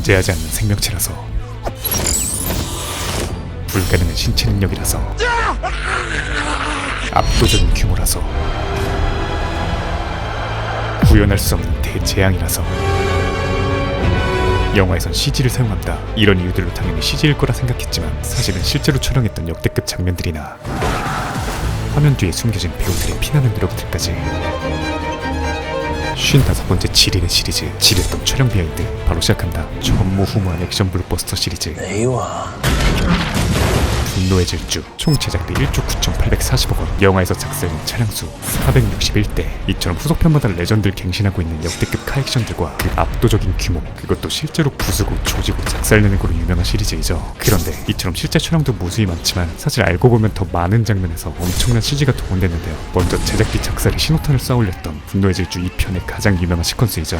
존재하지 않는 생명체라서, 불가능한 신체 능력이라서, 압도적인 규모라서, 구현할 수 없는 대재앙이라서. 영화에선 CG를 사용한다, 이런 이유들로 당연히 CG일 거라 생각했지만 사실은 실제로 촬영했던 역대급 장면들이나 화면 뒤에 숨겨진 배우들의 피나는 노력들까지. 55번째 지리는 시리즈 지렸던 촬영 비하인드 바로 시작한다. 전무후무한 액션 블록버스터 시리즈 분노의 질주. 총 제작비 1조 9,840억 원, 영화에서 작살낸 차량수 461대. 이처럼 후속편마다 레전드를 갱신하고 있는 역대급 카액션들과 그 압도적인 규모, 그것도 실제로 부수고 조지고 작살내는 거로 유명한 시리즈이죠. 그런데 이처럼 실제 촬영도 무수히 많지만 사실 알고 보면 더 많은 장면에서 엄청난 CG가 동원됐는데요. 먼저 제작비 작살의 신호탄을 쏘아올렸던 분노의 질주 2편의 가장 유명한 시퀀스이죠.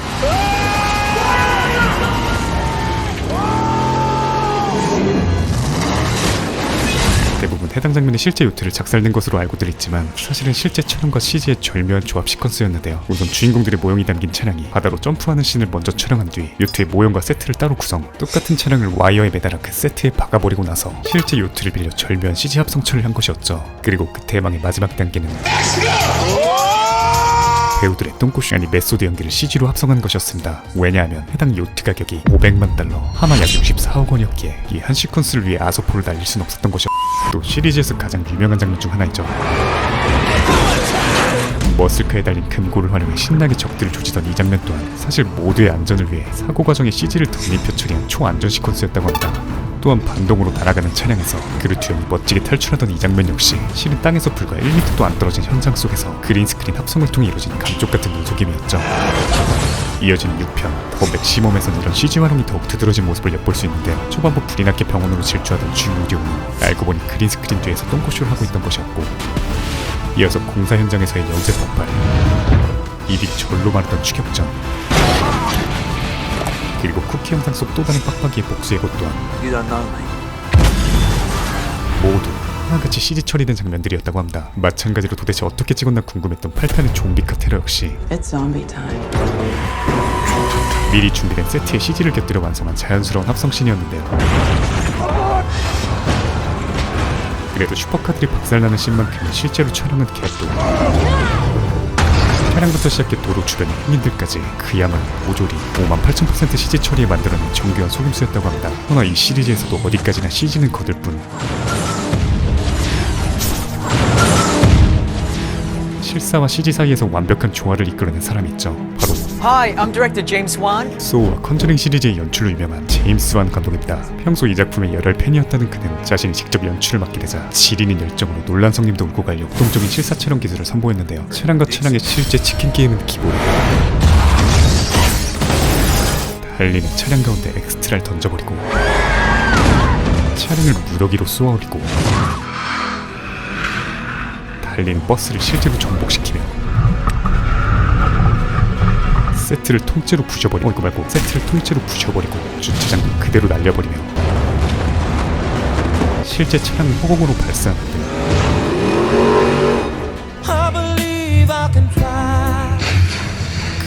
대부분 해당 장면이 실제 요트를 작살낸 것으로 알고들 있지만 사실은 실제 촬영과 CG의 절묘한 조합 시퀀스였는데요. 우선 주인공들의 모형이 담긴 차량이 바다로 점프하는 씬을 먼저 촬영한 뒤 요트의 모형과 세트를 따로 구성, 똑같은 차량을 와이어에 매달아 그 세트에 박아버리고 나서 실제 요트를 빌려 절묘한 CG 합성처를 한 것이었죠. 그리고 그 대망의 마지막 단계는 배우들의 똥꼬쇼 아니 메소드 연기를 CG로 합성한 것이었습니다. 왜냐하면 해당 요트 가격이 500만 달러, 하나 약 64억 원이었기에 이 한 시퀀스를 위해 아소포를 날릴 순 없었던 것이었고, 또 시리즈에서 가장 유명한 장면 중 하나이죠. 머슬카에 달린 금고를 활용해 신나게 적들을 조지던 이 장면 또한 사실 모두의 안전을 위해 사고 과정에 CG를 덧입혀 처리한 초안전 시퀀스였다고 합니다. 또한 반동으로 날아가는 차량에서 그루트형이 멋지게 탈출하던 이 장면 역시 실은 땅에서 불과 1m도 안 떨어진 현장 속에서 그린스크린 합성을 통해 이루어진 감쪽 같은 눈속임이었죠. 이어진 6편 더 맥시멈에서는 이런 CG 활용이 더욱 두드러진 모습을 엿볼 수 있는데요. 초반부 불이 났게 병원으로 질주하던 주인공은 알고 보니 그린스크린 뒤에서 똥꼬쇼를 하고 있던 것이었고, 이어서 공사 현장에서의 연쇄 폭발, 입이 절로 마르던 추격전, 그리고 쿠키 영상 속 또 다른 빡빡이의 복수의 것 또한 모두 하나같이 CG 처리된 장면들이었다고 합니다. 마찬가지로 도대체 어떻게 찍었나 궁금했던 8편의 좀비카 테러 역시 미리 준비된 세트에 CG를 곁들여 완성한 자연스러운 합성씬이었는데요. 그래도 슈퍼카들이 박살나는 씬만큼은 실제로 촬영은 개또, 차량부터 시작해 도로 주변의 행인들까지 그야말로 모조리 58,000% CG 처리에 만들어낸 정교한 속임수였다고 합니다. 허나 이 시리즈에서도 어디까지나 CG는 거들 뿐 실사와 CG 사이에서 완벽한 조화를 이끌어낸 사람이 있죠. 바로 Hi, I'm director James Wan. 소우와 컨저링 시리즈의 연출로 유명한 제임스 완 감독입니다. 평소 이 작품의 열혈 팬이었다는 그는 자신이 직접 연출을 맡게 되자 지리는 열정으로 논란성님도 울고 갈 역동적인 실사 촬영 기술을 선보였는데요. 차량과 차량의 실제 치킨 게임은 기본이고, 달리는 차량 가운데 엑스트라를 던져버리고 차량을 무더기로 쏘아올리고 달리는 버스를 실제로 정복시키며 세트를 통째로 부셔버리고 세트를 통째로 부셔버리고 주차장도 그대로 날려버리며 실제 차량을 허공으로 발사하는데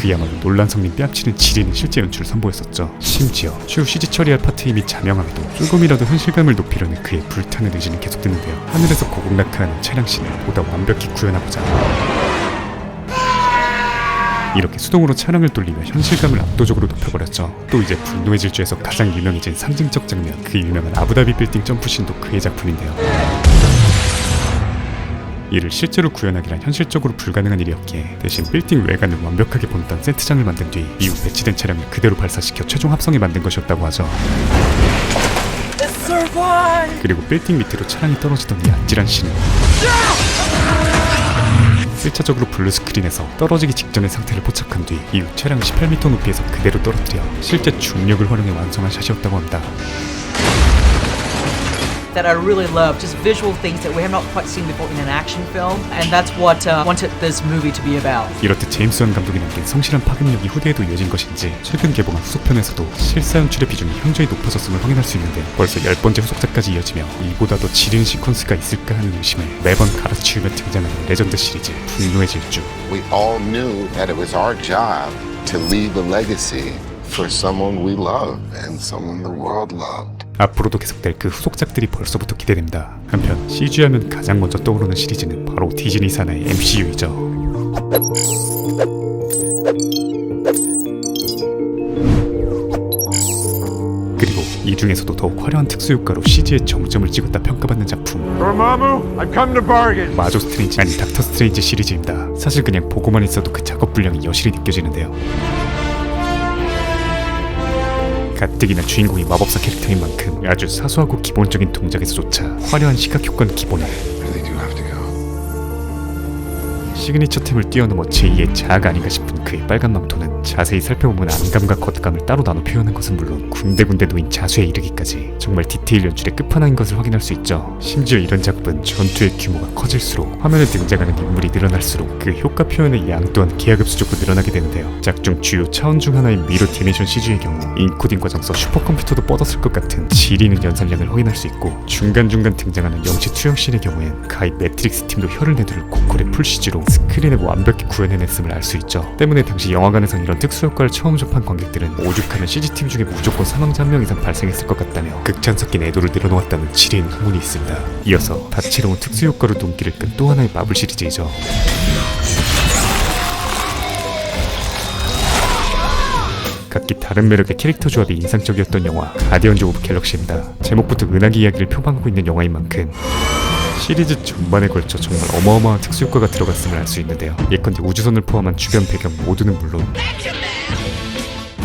그야말로 논란성님 뺨치는 지리는 실제 연출을 선보였었죠. 심지어 추후 CG 처리할 파트에 이미 자명함에도 조금이라도 현실감을 높이려는 그의 불타는 의지는 계속됐는데요. 하늘에서 고공낙하하는 차량씬을 보다 완벽히 구현하고자 이렇게 수동으로 차량을 돌리며 현실감을 압도적으로 높여버렸죠. 또 이제 분노의 질주에서 가장 유명해진 상징적 장면, 그 유명한 아부다비 빌딩 점프씬도 그의 작품인데요. 이를 실제로 구현하기란 현실적으로 불가능한 일이었기에 대신 빌딩 외관을 완벽하게 본딴 세트장을 만든 뒤 이후 배치된 차량을 그대로 발사시켜 최종 합성에 만든 것이었다고 하죠. 그리고 빌딩 밑으로 차량이 떨어지던 이 아찔한 씬은 1차적으로 블루스크린에서 떨어지기 직전의 상태를 포착한 뒤 이후 차량 18m 높이에서 그대로 떨어뜨려 실제 중력을 활용해 완성한 샷이었다고 합니다. That I really love, just visual things that we have not quite seen before in an action film, and that's what wanted this movie to be about. 이렇듯 제임스 완 감독이 남긴 성실한 파급력이 후대에도 이어진 것인지 최근 개봉한 후속편에서도 실사 연출의 비중이 현저히 높아졌음을 확인할 수 있는데 벌써 10번째 후속작까지 이어지며 이보다 더 지린 시퀀스가 있을까 하는 의심을 매번 갈아치우며 등장하는 레전드 시리즈 분노의 질주. We all knew that it was our job to leave a legacy for someone we love and someone the world loved. 앞으로도 계속될 그 후속작들이 벌써부터 기대됩니다. 한편 CG 하면 가장 먼저 떠오르는 시리즈는 바로 디즈니 산하의 MCU이죠. 그리고 이 중에서도 더욱 화려한 특수효과로 CG의 정점을 찍었다 평가받는 작품 Dormammu, I've come to bargain. 마조 스트레인지 아니 닥터 스트레인지 시리즈입니다. 사실 그냥 보고만 있어도 그 작업 분량이 여실히 느껴지는데요. 가뜩이나 주인공이 마법사 캐릭터인 만큼 아주 사소하고 기본적인 동작에서조차 화려한 시각 효과는 기본에 Really do have to go. 시그니처템을 뛰어넘어 제2의 자아가 아닌가 싶은 그의 빨간 망토는 자세히 살펴보면 안감과 겉감을 따로 나눠 표현한 것은 물론 군데군데 놓인 자수에 이르기까지 정말 디테일 연출의 끝판왕인 것을 확인할 수 있죠. 심지어 이런 작업은 전투의 규모가 커질수록 화면에 등장하는 인물이 늘어날수록 그 효과 표현의 양 또한 기하급수적으로 늘어나게 되는데요. 작중 주요 차원 중 하나인 미러 디메이션 CG의 경우 인코딩 과정서 슈퍼컴퓨터도 뻗었을 것 같은 지리는 연산량을 확인할 수 있고 중간중간 등장하는 영치 투영씬의 경우엔 가히 매트릭스 팀도 혀를 내두를 고퀄의 풀 CG로 스크린에 완벽히 구현해냈음을 알 수 있죠. 때문에 당시 영화관에선 이런 특수효과를 처음 접한 관객들은 오죽하면 CG팀 중에 무조건 사망자 한 명 이상 발생했을 것 같다며 극찬 섞인 애도를 늘어놓았다는 지리인 후문이 있습니다. 이어서 다채로운 특수효과로 눈길을 끈 또 하나의 마블 시리즈이죠. 각기 다른 매력의 캐릭터 조합이 인상적이었던 영화 가디언즈 오브 갤럭시입니다. 제목부터 은하계 이야기를 표방하고 있는 영화인 만큼 시리즈 전반에 걸쳐 정말 어마어마한 특수효과가 들어갔음을 알 수 있는데요. 예컨대 우주선을 포함한 주변 배경 모두는 물론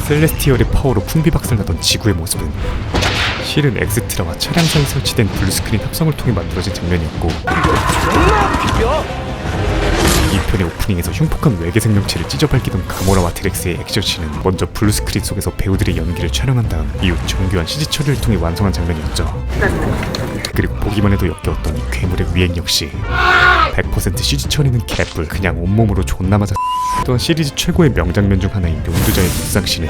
셀레스티얼의 파워로 풍비박살나던 지구의 모습은 실은 엑스트라와 차량 사이 설치된 블루스크린 합성을 통해 만들어진 장면이었고 이 편의 오프닝에서 흉폭한 외계 생명체를 찢어밟기던 가모라와 드렉스의 액션씬은 먼저 블루스크린 속에서 배우들의 연기를 촬영한 다음 이후 정교한 CG 처리를 통해 완성한 장면이었죠. 그리고 보기만 해도 역겨웠던 이 괴물의 위행 역시 100% CG 처리는 개뿔 그냥 온몸으로 존나 맞아. 또한 시리즈 최고의 명장면 중 하나인 용두자의 눈상씬은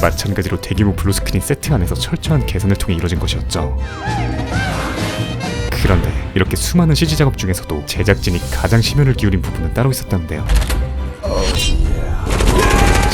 마찬가지로 대규모 블루스크린 세트 안에서 철저한 계산을 통해 이루어진 것이었죠. 그런데 이렇게 수많은 CG 작업 중에서도 제작진이 가장 심혈을 기울인 부분은 따로 있었다는데요.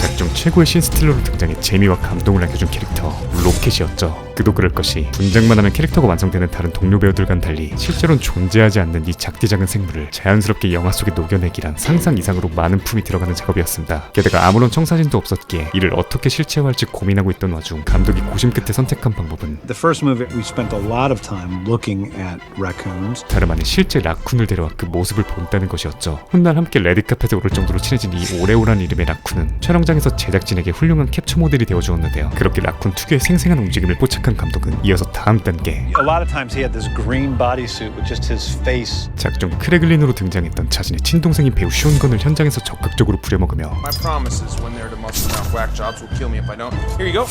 작중 최고의 신스틸러로 등장해 재미와 감동을 안겨준 캐릭터 로켓이었죠. 그도 그럴 것이 분장만 하면 캐릭터가 완성되는 다른 동료 배우들과는 달리 실제로는 존재하지 않는 이 작디 작은 생물을 자연스럽게 영화 속에 녹여내기란 상상 이상으로 많은 품이 들어가는 작업이었습니다. 게다가 아무런 청사진도 없었기에 이를 어떻게 실체화할지 고민하고 있던 와중 감독이 고심 끝에 선택한 방법은 The first movie, we spent a lot of time looking at raccoons. 다름 아닌 실제 라쿤을 데려와 그 모습을 본다는 것이었죠. 훗날 함께 레드카펫에 오를 정도로 친해진 이 오레오란 이름의 라쿤은 촬영장에서 제작진에게 훌륭한 캡처 모델이 되어주었는데요. 그렇게 라쿤 특유의 생생한 움직임을 포착한 감독은 이어서 다음 단계 A lot of times he had this green bodysuit with just his face. 작중 크레글린으로 등장했던 자신의 친동생인 배우 숀건을 현장에서 적극적으로 부려먹으며 My promises when they're to muscle mouth whack jobs will kill me if I don't. Here you go.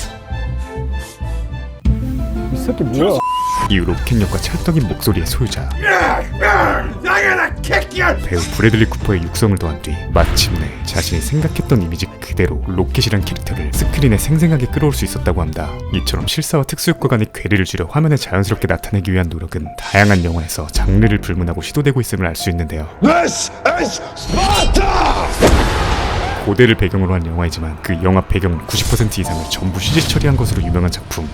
이후 로켓력과 찰떡인 목소리의 소유자 배우 브래들리 쿠퍼의 육성을 더한 뒤 마침내 자신이 생각했던 이미지 그대로 로켓이란 캐릭터를 스크린에 생생하게 끌어올 수 있었다고 합니다. 이처럼 실사와 특수효과 간의 괴리를 줄여 화면에 자연스럽게 나타내기 위한 노력은 다양한 영화에서 장르를 불문하고 시도되고 있음을 알 수 있는데요. 고대를 배경으로 한 영화이지만 그 영화 배경은 90% 이상을 전부 CG 처리한 것으로 유명한 작품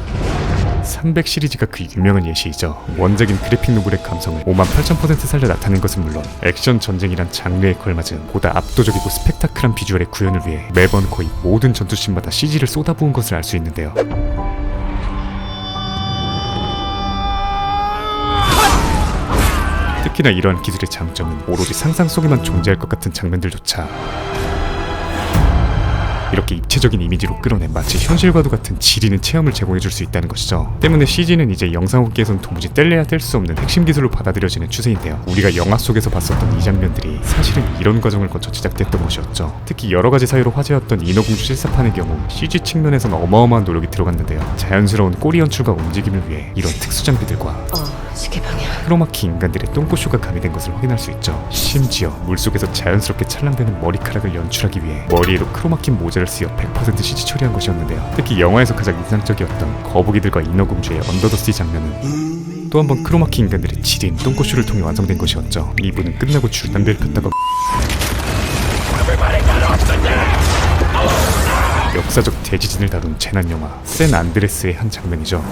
300 시리즈가 그 유명한 예시이죠. 원작인 그래픽 노블의 감성을 58,000% 살려 나타낸 것은 물론 액션 전쟁이란 장르에 걸맞은 보다 압도적이고 스펙타클한 비주얼의 구현을 위해 매번 거의 모든 전투씬마다 CG를 쏟아부은 것을 알 수 있는데요. 특히나 이러한 기술의 장점은 오로지 상상 속에만 존재할 것 같은 장면들조차 이렇게 입체적인 이미지로 끌어내 마치 현실과도 같은 지리는 체험을 제공해줄 수 있다는 것이죠. 때문에 CG는 이제 영상업계에선 도무지 뗄래야 뗄 수 없는 핵심 기술로 받아들여지는 추세인데요. 우리가 영화 속에서 봤었던 이 장면들이 사실은 이런 과정을 거쳐 제작됐던 것이었죠. 특히 여러가지 사유로 화제였던 인어공주 실사판의 경우 CG 측면에선 어마어마한 노력이 들어갔는데요. 자연스러운 꼬리 연출과 움직임을 위해 이런 특수 장비들과 크로마키 인간들의 똥꼬쇼가 가미된 것을 확인할 수 있죠. 심지어 물속에서 자연스럽게 찰랑대는 머리카락을 연출하기 위해 머리에도 크로마키 모자를 쓰여 100% CG 처리한 것이었는데요. 특히 영화에서 가장 인상적이었던 거북이들과 인어공주의 언더더시 장면은 또 한 번 크로마키 인간들의 지린 똥꼬쇼를 통해 완성된 것이었죠. 이분은 끝나고 줄담배를 폈다가 역사적 대지진을 다룬 재난 영화 샌 안드레스의 한 장면이죠.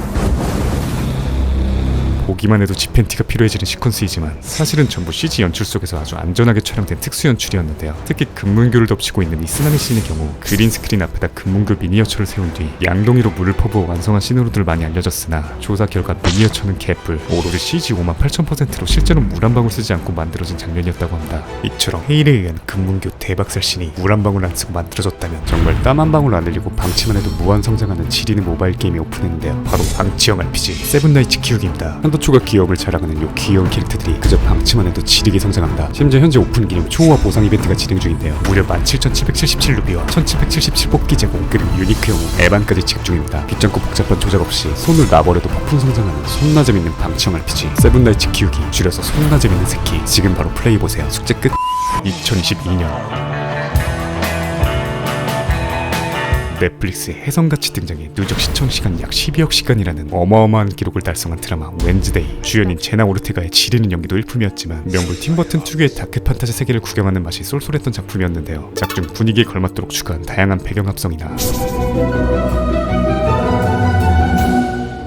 보기만 해도 집팬티가 필요해지는 시퀀스이지만 사실은 전부 CG 연출 속에서 아주 안전하게 촬영된 특수 연출이었는데요. 특히 금문교를 덮치고 있는 이 쓰나미 씬의 경우 그린 스크린 앞에다 금문교 미니어처를 세운 뒤 양동이로 물을 퍼부어 완성한 씬으로들 많이 알려졌으나 조사 결과 미니어처는 개뿔, 오로지 CG 58,000%로 실제로 물 한 방울 쓰지 않고 만들어진 장면이었다고 합니다. 이처럼 헤일에 의한 금문교 대박살 씬이 물 한 방울 안 쓰고 만들어졌다면 정말 땀 한 방울 안 흘리고 방치만 해도 무한 성장하는 지리는 모바일 게임이 오픈했는데요. 바로 방치형 RPG 세븐나이츠 키우기입니다. 한도초가 기업을 자랑하는 요 귀여운 캐릭터들이 그저 방치만 해도 지리게 성장합니다. 심지어 현재 오픈 기념 초호화 보상 이벤트가 진행 중인데요. 무려 17,777루비와 1,777 뽑기 제공, 그리고 유니크 영웅 에반까지 지급 중입니다. 귀찮고 복잡한 조작 없이 손을 놔버려도 폭풍 성장하는 손나 재밌는 방치형 RPG 세븐나이츠 키우기, 줄여서 손나 재밌는 새끼. 지금 바로 플레이보세요. 숙제 끝. 2022년 넷플릭스의 혜성같이 등장해 누적 시청시간 약 12억 시간이라는 어마어마한 기록을 달성한 드라마 웬즈데이. 주연인 제나 오르테가의 지리는 연기도 일품이었지만 명불 팀버튼 특유의 다크 판타지 세계를 구경하는 맛이 쏠쏠했던 작품이었는데요. 작중 분위기에 걸맞도록 추가한 다양한 배경 합성이나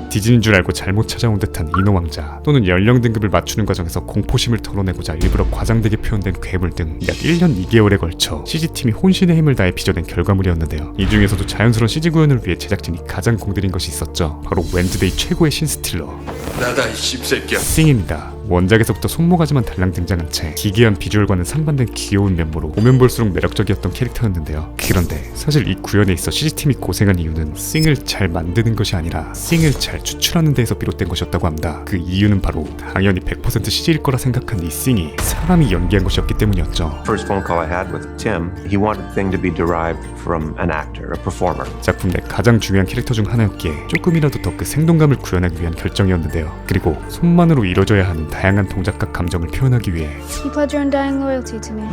디즈니인 줄 알고 잘못 찾아온 듯한 인어왕자, 또는 연령 등급을 맞추는 과정에서 공포심을 덜어내고자 일부러 과장되게 표현된 괴물 등 약 1년 2개월에 걸쳐 CG팀이 혼신의 힘을 다해 빚어낸 결과물이었는데요. 이 중에서도 자연스러운 CG 구현을 위해 제작진이 가장 공들인 것이 있었죠. 바로 웬즈데이 최고의 신스틸러 나다 이 씹새끼야. 싱입니다. 원작에서부터 손모가지만 달랑 등장한 채 기괴한 비주얼과는 상반된 귀여운 면모로 보면 볼수록 매력적이었던 캐릭터였는데요. 그런데 사실 이 구현에 있어 CG팀이 고생한 이유는 싱을 잘 만드는 것이 아니라 싱을 잘 추출하는 데에서 비롯된 것이었다고 합니다. 그 이유는 바로 당연히 100% CG일 거라 생각한 이 싱이 사람이 연기한 것이었기 때문이었죠. First phone call I had with Tim, he wanted the thing to be derived from an actor, a performer. 작품 내 가장 중요한 캐릭터 중 하나였기에 조금이라도 더 그 생동감을 구현하기 위한 결정이었는데요. 그리고 손만으로 이뤄져야 하는 다양한 동작과 감정을 표현하기 위해 You pledge your undying loyalty to me.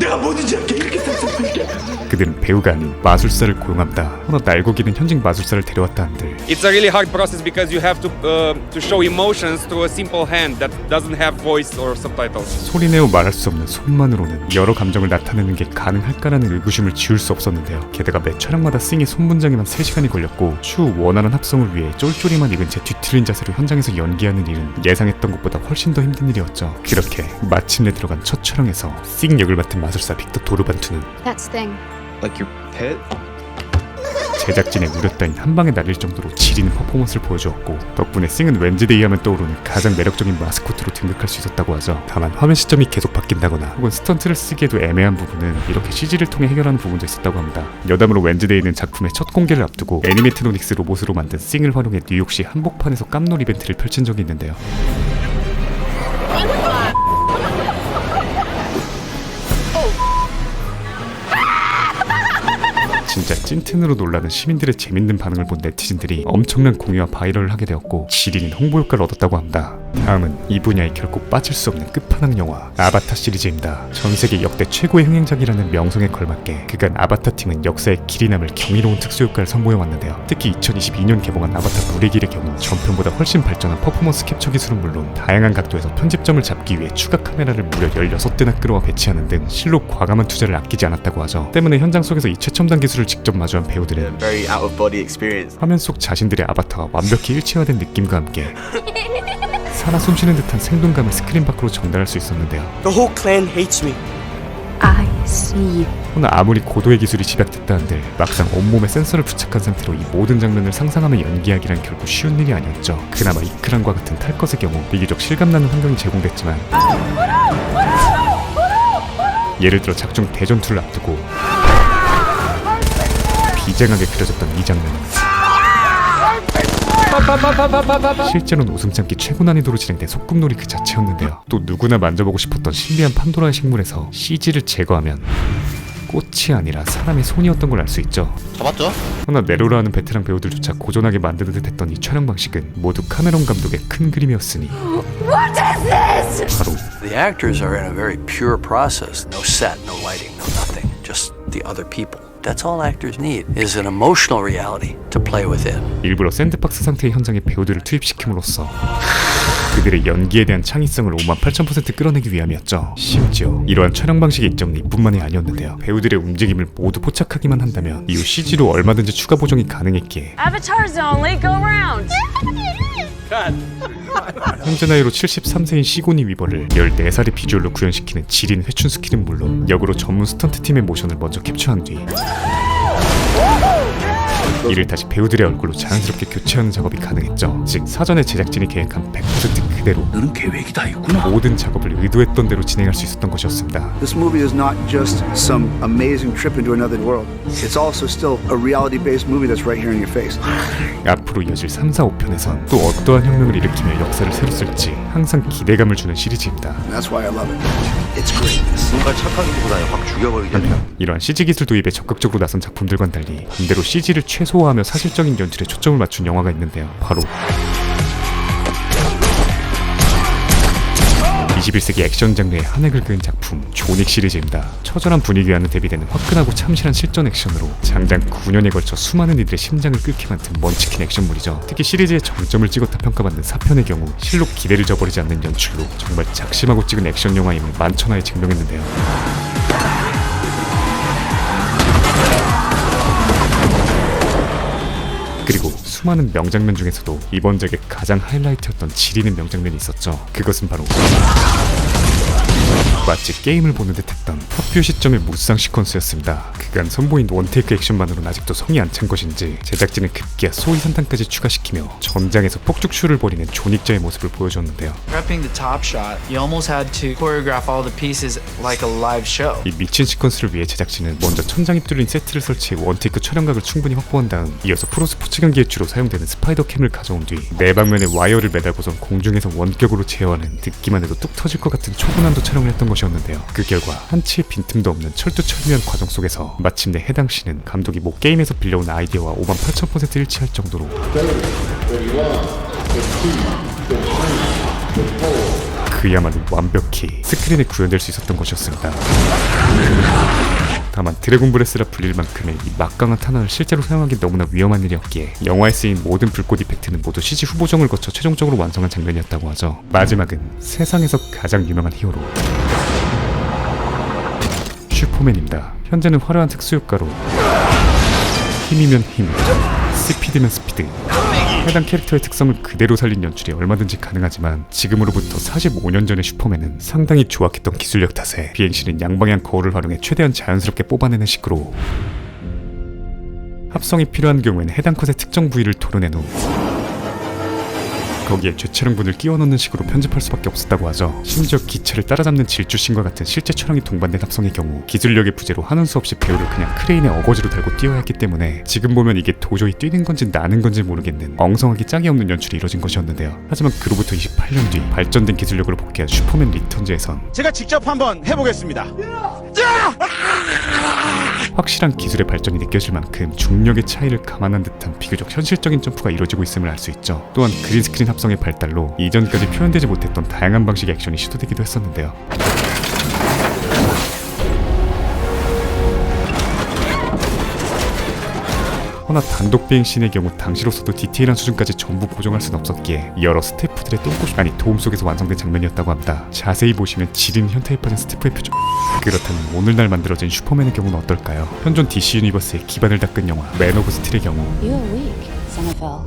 그들은 배우가 아닌 마술사를 고용합니다. 허나 날고기는 현직 마술사를 데려왔다 한들 It's a really hard process because you have to show emotions through a simple hand that doesn't have voice or subtitles. 소리내어 말할 수 없는 손만으로는 여러 감정을 나타내는 게 가능할까라는 의구심을 지울 수 없었는데요. 게다가 매 촬영마다 싱의 손 분장에만 3시간이 걸렸고 추후 원활한 합성을 위해 쫄쫄이만 입은 채 뒤틀린 자세로 현장에서 연기하는 일은 예상했던 것보다 훨씬 더 힘든 일이었죠. 그렇게 마침내 들어간 첫 촬영에서 싱 역을 맡은 마술사 빅터 도르반투는 That's thing. Like your pet? 제작진의 우려 따윈 한 방에 날릴 정도로 지리는 퍼포먼스를 보여주었고, 덕분에 싱은 웬즈데이 하면 떠오르는 가장 매력적인 마스코트로 등극할 수 있었다고 하죠. 다만 화면 시점이 계속 바뀐다거나 혹은 스턴트를 쓰기에도 애매한 부분은 이렇게 CG를 통해 해결하는 부분도 있었다고 합니다. 여담으로 웬즈데이는 작품의 첫 공개를 앞두고 애니메트로닉스 로봇으로 만든 싱을 활용해 뉴욕시 한복판에서 깜놀 이벤트를 펼친 적이 있는데요. 진짜 찐텐으로 놀라는 시민들의 재밌는 반응을 본 네티즌들이 엄청난 공유와 바이럴을 하게 되었고 지리는 홍보 효과를 얻었다고 합니다. 다음은 이 분야에 결코 빠질 수 없는 끝판왕 영화 아바타 시리즈입니다. 전세계 역대 최고의 흥행작이라는 명성에 걸맞게 그간 아바타 팀은 역사의 길이 남을 경이로운 특수효과를 선보여왔는데요. 특히 2022년 개봉한 아바타 물의 길의 경우 전편보다 훨씬 발전한 퍼포먼스 캡처 기술은 물론 다양한 각도에서 편집점을 잡기 위해 추가 카메라를 무려 16대나 끌어와 배치하는 등 실로 과감한 투자를 아끼지 않았다고 하죠. 때문에 현장 속에서 이 최첨단 기술을 직접 마주한 배우들은 Very out of body experience. 화면 속 자신들의 아바타가 완벽히 일체화된 느낌과 함께 살아 숨쉬는 듯한 생동감을 스크린 밖으로 전달할 수 있었는데요. The whole clan hates me. I see you. 허나 아무리 고도의 기술이 집약됐다 한들 막상 온몸에 센서를 부착한 상태로 이 모든 장면을 상상하며 연기하기란 결국 쉬운 일이 아니었죠. 그나마 이크란과 같은 탈 것의 경우 비교적 실감나는 환경이 제공됐지만 예를 들어 작중 대전투를 앞두고 비장하게 그려졌던 이 장면은 실제로는 웃음 참기 최고 난이도로 진행된 소꿉놀이 그 자체였는데요. 또 누구나 만져보고 싶었던 신비한 판도라의 식물에서 CG를 제거하면 꽃이 아니라 사람의 손이었던 걸 알 수 있죠. 잡았죠? 허나 네로라는 베테랑 배우들조차 고전하게 만드는 듯 했던 이 촬영 방식은 모두 카메론 감독의 큰 그림이었으니 바로 The actors are in a very pure process. No set, no lighting, no nothing. Just the other people. That's all actors need is an emotional reality to play within. 일부러 샌드박스 상태의 현장에 배우들을 투입시킴으로써 그들의 연기에 대한 창의성을 58,000% 끌어내기 위함이었죠. 심지어 이러한 촬영 방식의 이점은 이뿐만이 아니었는데요. 배우들의 움직임을 모두 포착하기만 한다면 이후 CG로 얼마든지 추가 보정이 가능했기에 Avatar's only go round. 현재 나이로 73세인 시고니 위버를 14살의 비주얼로 구현시키는 지린 회춘 스킬은 물론 역으로 전문 스턴트팀의 모션을 먼저 캡처한 뒤 이를 다시 배우들의 얼굴로 자연스럽게 교체하는 작업이 가능했죠. 즉 사전에 제작진이 계획한 100% 그대로 너는 계획이 다 있구나. 모든 작업을 의도했던 대로 진행할 수 있었던 것이었습니다. This movie is not just some amazing trip into another world. It's also still a reality-based movie that's right here in your face. 앞으로 이어질 3, 4, 5편에선 또 어떠한 혁명을 일으키며 역사를 새로 쓸지 항상 기대감을 주는 시리즈입니다. That's why I love it. It's greatness. 누가 착하기보다 확 죽여버리겠네. 이러한 CG 기술 도입에 적극적으로 나선 작품들과는 달리 반대로 CG를 최소화하며 사실적인 연출에 초점을 맞춘 영화가 있는데요. 바로 21세기 액션 장르의 한 획을 그은 작품 존윅 시리즈입니다. 처절한 분위기와는 대비되는 화끈하고 참신한 실전 액션으로 장장 9년에 걸쳐 수많은 이들의 심장을 끓게 만든 먼치킨 액션물이죠. 특히 시리즈의 정점을 찍었다 평가받는 4편의 경우 실로 기대를 저버리지 않는 연출로 정말 작심하고 찍은 액션 영화임을 만천하에 증명했는데요. 그리고 수많은 명장면 중에서도 이번 작의 가장 하이라이트였던 지리는 명장면이 있었죠. 그것은 바로 마치 게임을 보는 듯했던 탑뷰 시점의 무쌍 시퀀스였습니다. 그간 선보인 원테이크 액션만으로는 아직도 성이 안 찬 것인지 제작진은 급기야 소위산탄까지 추가시키며 전장에서 폭죽쇼를 벌이는 존윅자의 모습을 보여줬는데요. Prepping the top shot, you almost had to choreograph all the pieces like a live show. 이 미친 시퀀스를 위해 제작진은 먼저 천장이 뚫린 세트를 설치해 원테이크 촬영각을 충분히 확보한 다음 이어서 프로스포츠 경기에 주로 사용되는 스파이더 캠을 가져온 뒤 네 방면에 와이어를 매달고선 공중에서 원격으로 제어하는 듣기만 해도 뚝 터질 것 같은 초고난도 촬영을 했던 것이었는데요. 그 결과 한치의 빈틈도 없는 철두철미한 과정 속에서 마침내 해당 씬은 감독이 모 게임에서 빌려온 아이디어와 58,000% 일치할 정도로 그야말로 완벽히 스크린에 구현될 수 있었던 것이었습니다. 다만 드래곤 브레스라 불릴 만큼의 이 막강한 탄환을 실제로 사용하기 너무나 위험한 일이었기에 영화에 쓰인 모든 불꽃 이펙트는 모두 CG 후보정을 거쳐 최종적으로 완성한 장면이었다고 하죠. 마지막은 세상에서 가장 유명한 히어로 슈퍼맨입니다. 현재는 화려한 특수효과로 힘이면 힘, 스피드면 스피드, 해당 캐릭터의 특성을 그대로 살린 연출이 얼마든지 가능하지만 지금으로부터 45년 전의 슈퍼맨은 상당히 조악했던 기술력 탓에 비행시는 양방향 거울을 활용해 최대한 자연스럽게 뽑아내는 식으로 합성이 필요한 경우에는 해당 컷의 특정 부위를 도려낸 후 거기에 죄촬영분을 끼워 넣는 식으로 편집할 수밖에 없었다고 하죠. 심지어 기체를 따라잡는 질주씬과 같은 실제 촬영이 동반된 합성의 경우 기술력의 부재로 하는 수 없이 배우를 그냥 크레인에 어거지로 달고 뛰어야 했기 때문에 지금 보면 이게 도저히 뛰는 건지 나는 건지 모르겠는 엉성하기 짝이 없는 연출이 이뤄진 것이었는데요. 하지만 그로부터 28년 뒤 발전된 기술력으로 복귀한 슈퍼맨 리턴즈에선 제가 직접 한번 해보겠습니다. 확실한 기술의 발전이 느껴질 만큼 중력의 차이를 감안한 듯한 비교적 현실적인 점프가 이루어지고 있음을 알 수 있죠. 또한 그린스크린 합성의 발달로 이전까지 표현되지 못했던 다양한 방식의 액션이 시도되기도 했었는데요. 허나 단독 비행 씬의 경우 당시로서도 디테일한 수준까지 전부 보정할 수는 없었기에 여러 스태프들의 도움 속에서 완성된 장면이었다고 합니다. 자세히 보시면 지린 현타에 빠진 스태프의 표정. 그렇다면 오늘날 만들어진 슈퍼맨의 경우는 어떨까요? 현존 DC 유니버스의 기반을 닦은 영화 맨 오브 스틸의 경우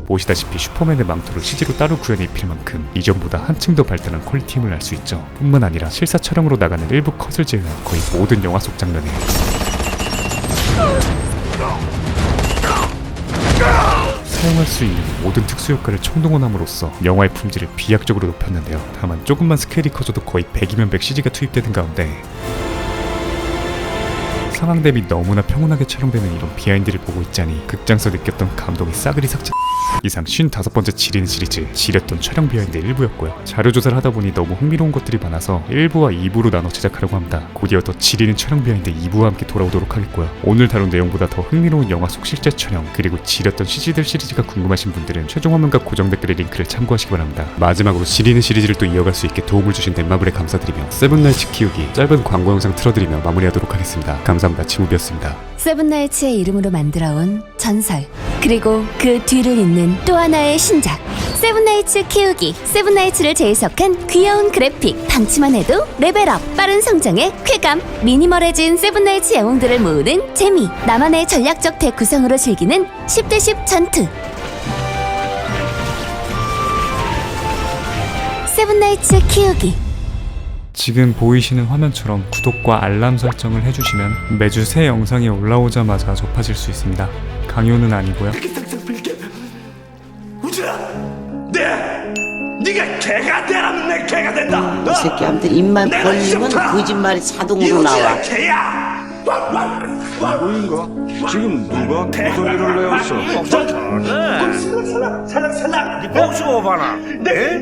보시다시피 슈퍼맨의 망토를 CG로 따로 구현해 입힐 만큼 이전보다 한층 더 발달한 퀄리티임을 알 수 있죠. 뿐만 아니라 실사 촬영으로 나가는 일부 컷을 제외한 거의 모든 영화 속 장면에 사용할 수 있는 모든 특수효과를 총동원함으로써 영화의 품질을 비약적으로 높였는데요. 다만 조금만 스케일이 커져도 거의 100이면 100 CG가 투입되는 가운데 상황 대비 너무나 평온하게 촬영되는 이런 비하인드를 보고 있자니 극장에서 느꼈던 감동이 싸그리 삭제. 이상 55번째 지린 시리즈 지렸던 촬영 비하인드 1부였고요. 자료조사를 하다보니 너무 흥미로운 것들이 많아서 1부와 2부로 나눠 제작하려고 합니다. 곧이어 더 지리는 촬영 비하인드 2부와 함께 돌아오도록 하겠고요. 오늘 다룬 내용보다 더 흥미로운 영화 속 실제 촬영 그리고 지렸던 CG들 시리즈가 궁금하신 분들은 최종 화면과 고정 댓글의 링크를 참고하시기 바랍니다. 마지막으로 지리는 시리즈를 또 이어갈 수 있게 도움을 주신 덴마블에 감사드리며 세븐나이츠 키우기 짧은 광고 영상 틀어드리며 마무리하도록 하겠습니다. 감사합니다. 지무비였습니다. 세븐나이츠의 이름으로 만들어온 전설 그리고 그 뒤를 잇는 또 하나의 신작 세븐나이츠 키우기. 세븐나이츠를 재해석한 귀여운 그래픽. 방치만 해도 레벨업. 빠른 성장의 쾌감. 미니멀해진 세븐나이츠 영웅들을 모으는 재미. 나만의 전략적 덱 구성으로 즐기는 10대10 전투. 세븐나이츠 키우기. 지금 보이시는 화면처럼 구독과 알람 설정을 해주시면 매주 새 영상이 올라오자마자 접하실 수 있습니다. 강요는 아니고요. 네가 개가 되라면 내 개가 된다. 이 새끼한테 입만 벌리면 거짓말이 자동으로 나와. 개야. 누구인가? 지금 누가 소리를 내었어? 살락. 네 보시고 봐라. 네.